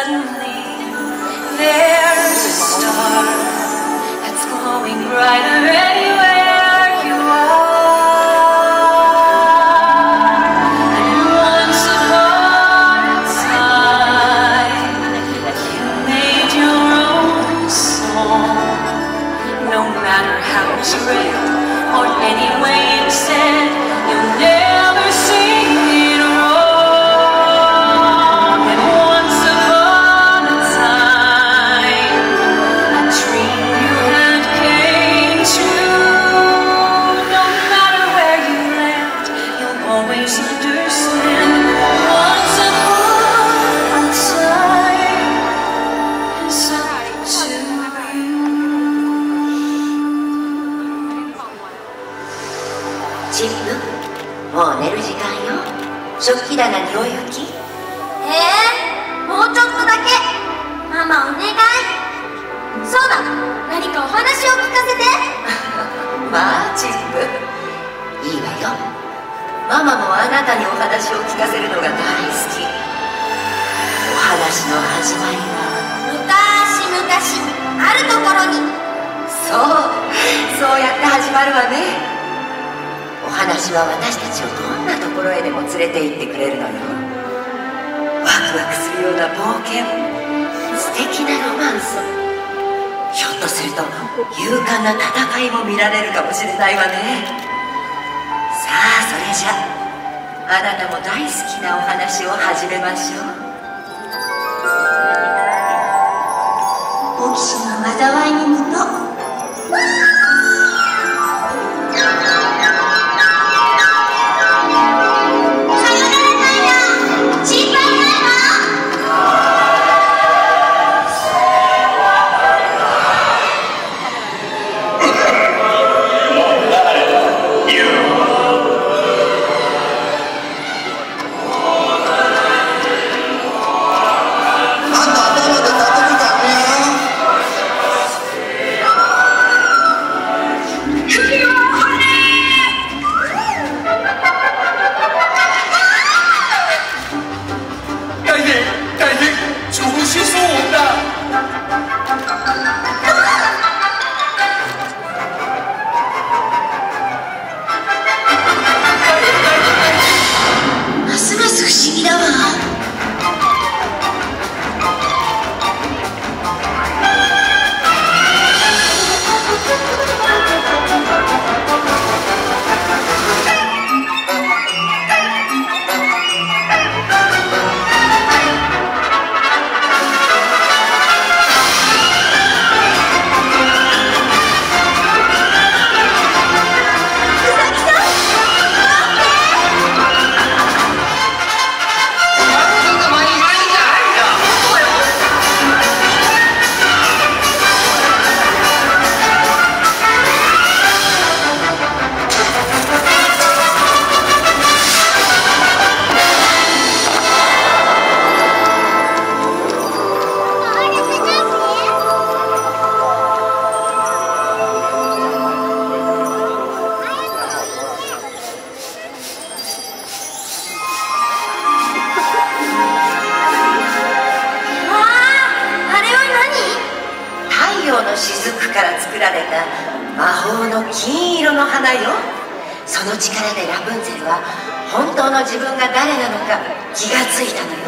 suddenly there's a star that's glowing brighter anywhere you are. And once upon a time, you made your own song. No matter how it's read or any way it's said, you'll never sing it wrong. And once upon a time, a dream you had came true. No matter where you land, you'll always understand. Once upon a time, it's up to you. チップ、もう寝る時間よ。食器棚にお行き。もうちょっとだけ。ママお願い。そうだ、何かお話を聞かせて。まあチップ、いいわよ。ママもあなたにお話を聞かせるのが大好き。お話の始まりは昔々あるところに。そうやって始まるわね。お話は私たちをどんなところへでも連れて行ってくれるのよ。ワクワクするような冒険、素敵なロマンス、ひょっとすると勇敢な戦いも見られるかもしれないわね。さあそれじゃあなたも大好きなお話を始めましょう。オキシの災いのもと。ますます不思議だわ。雫から作られた魔法の金色の花よ。その力でラプンツェルは本当の自分が誰なのか気がついたのよ。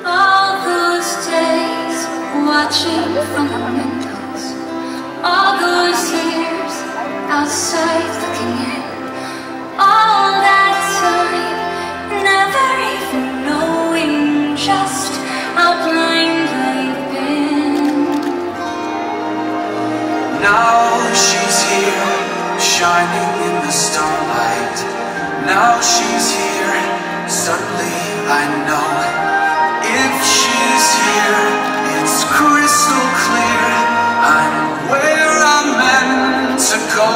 All those days watching from the windows, all those years outside looking in, all that time never even knowing just how blind I've been. Now she's here, shining in the starlight. Now she's here, suddenly I know. If she's here, it's crystal clear. I'm where I'm meant to go.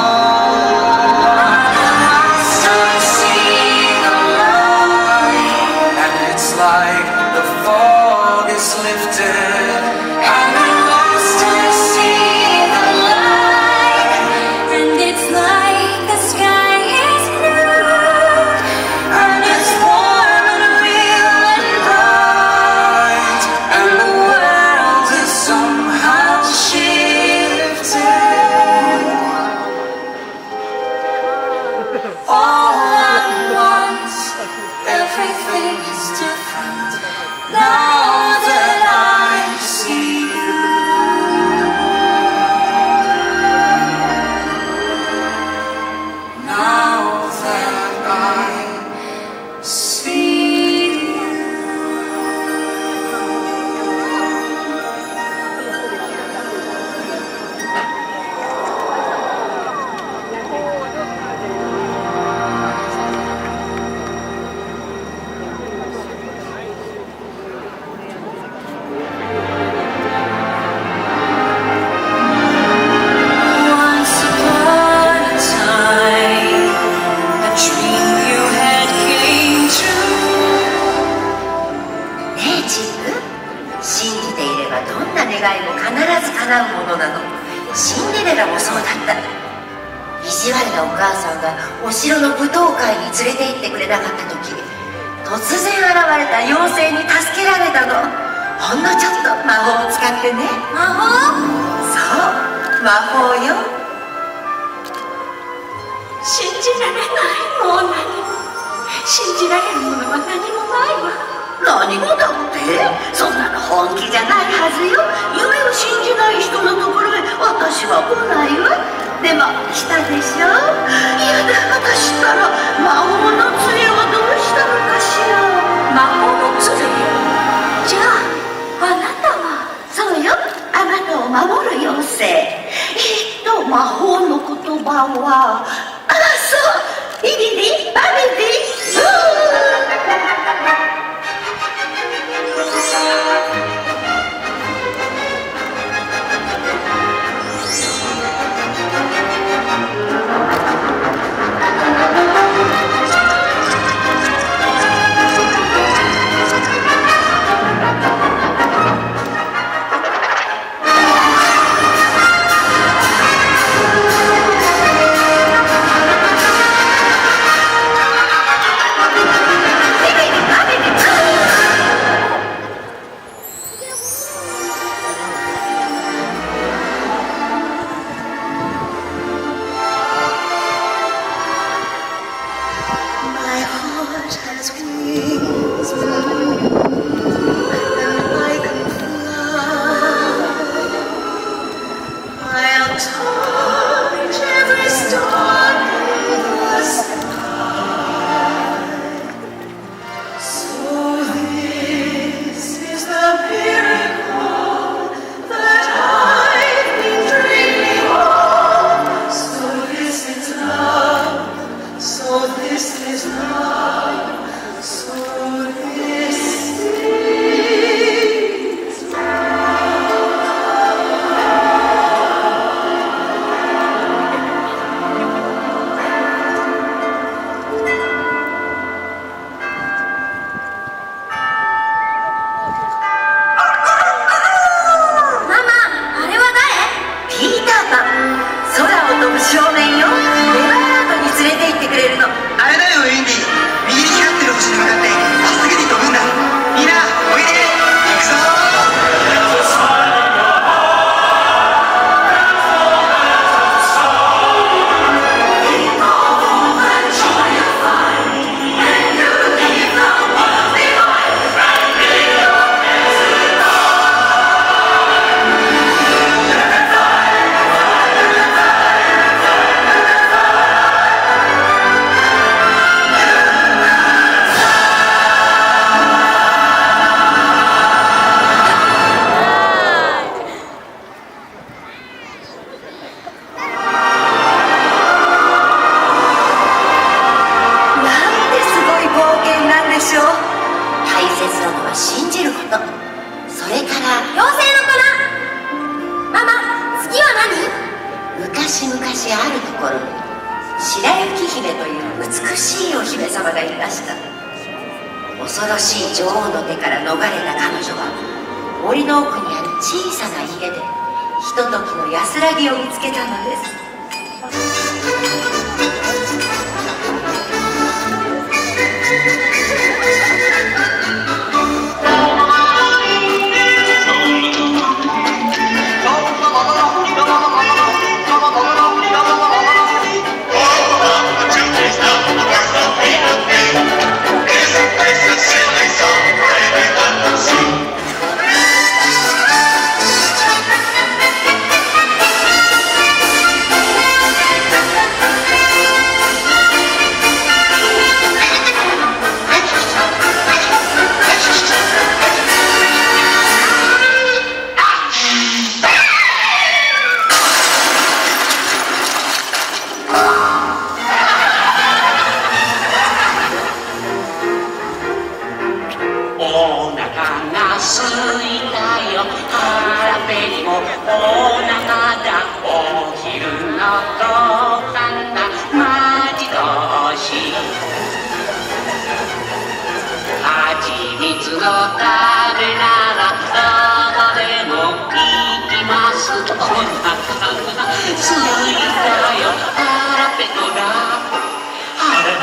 I see the light, And it's like the fog is lifted. and I lost to see the light, and it's like the sky is blue. んがお城の舞踏会に連れて行ってくれなかった時、突然現れた妖精に助けられたの。ほんのちょっと魔法を使ってね。魔法？そう、魔法よ。信じられない。もう何も信じられるものは何もないわ。何もだって、そんなの本気じゃないはずよ。夢を信じない人のところへ私は来ないわ。でも来たでしょ。いやだ、私ったら魔法の杖をどうしたのかしら。魔法の杖？じゃああなたは？そうよ、あなたを守る妖精。魔法の言葉は、そう、ビビビバビビ昔々あるところに白雪姫という美しいお姫様がいました。恐ろしい女王の手から逃れた彼女は森の奥にある小さな家でひとときの安らぎを見つけたのです。すいたよ腹ペコだ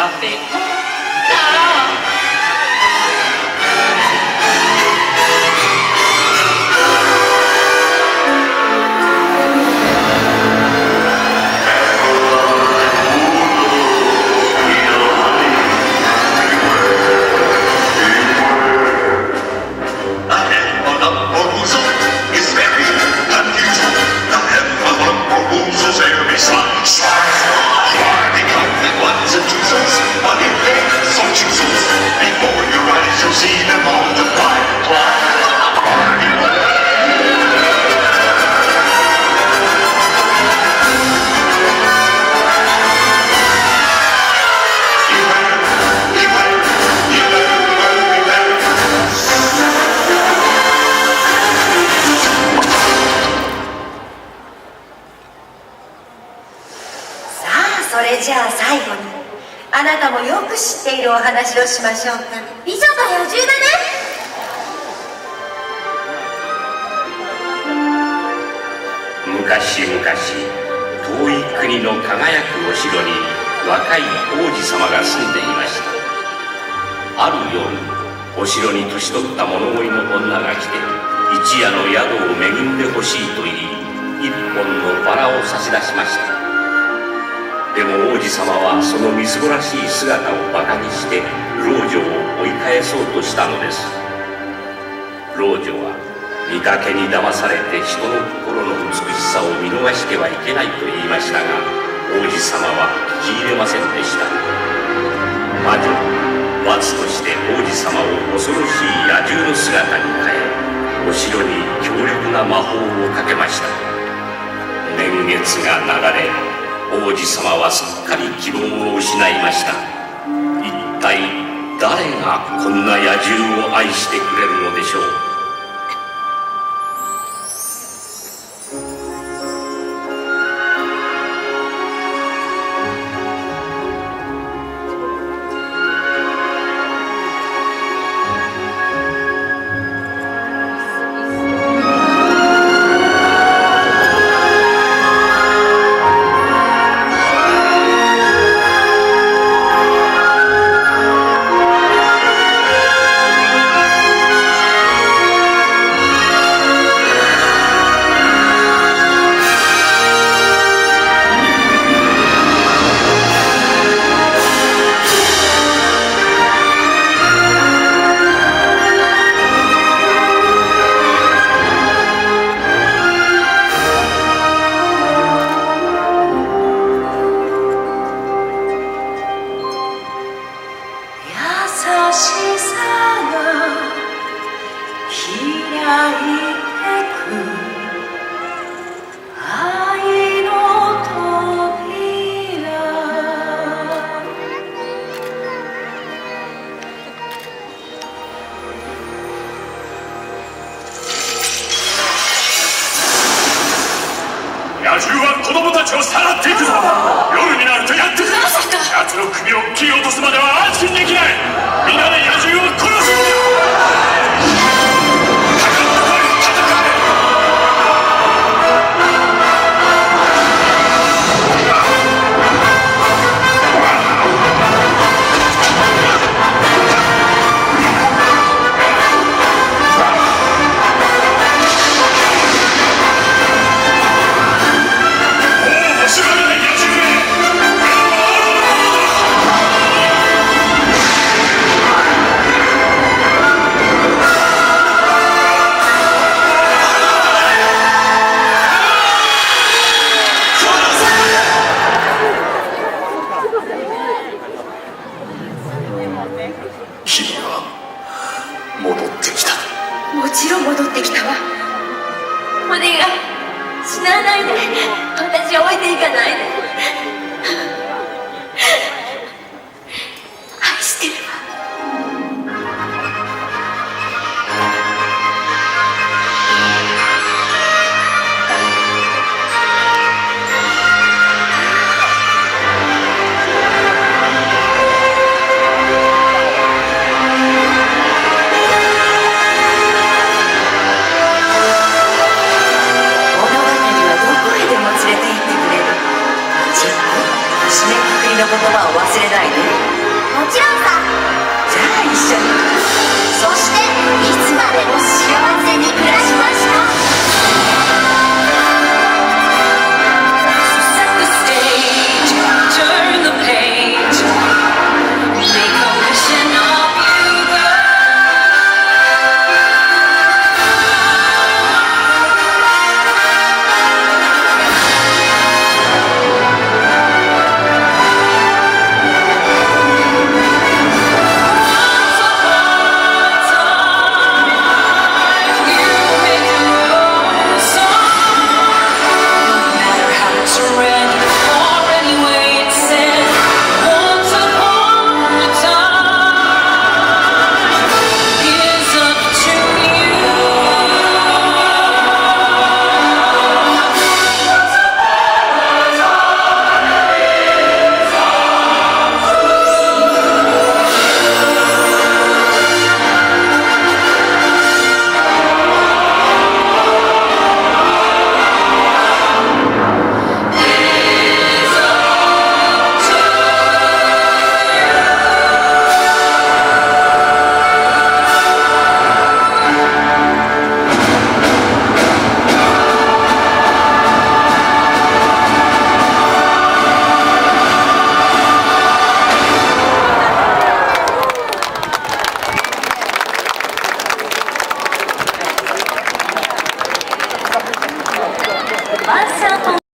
カフェそれじゃあ最後にあなたもよく知っているお話をしましょうか。美女と野獣だね。昔々遠い国の輝くお城に若い王子様が住んでいました。ある夜、お城に年取った物乞いの女が来て一夜の宿を恵んでほしいと言い、一本のバラを差し出しました。でも王子様はそのみすぼらしい姿をバカにして老女を追い返そうとしたのです。老女は見かけに騙されて人の心の美しさを見逃してはいけないと言いましたが、王子様は聞き入れませんでした。魔女は罰として王子様を恐ろしい野獣の姿に変え、お城に強力な魔法をかけました。年月が流れ、王子様はすっかり希望を失いました。一体誰がこんな野獣を愛してくれるのでしょう。野獣は子供たちをさらっていくぞ。夜になるとやってくる。奴の首を切り落とすまでは安心できない。皆で野獣を殺すのだ。かかってこい、戦え。もちろん戻ってきたわ。お願い、死なないで。私を置いていかないで。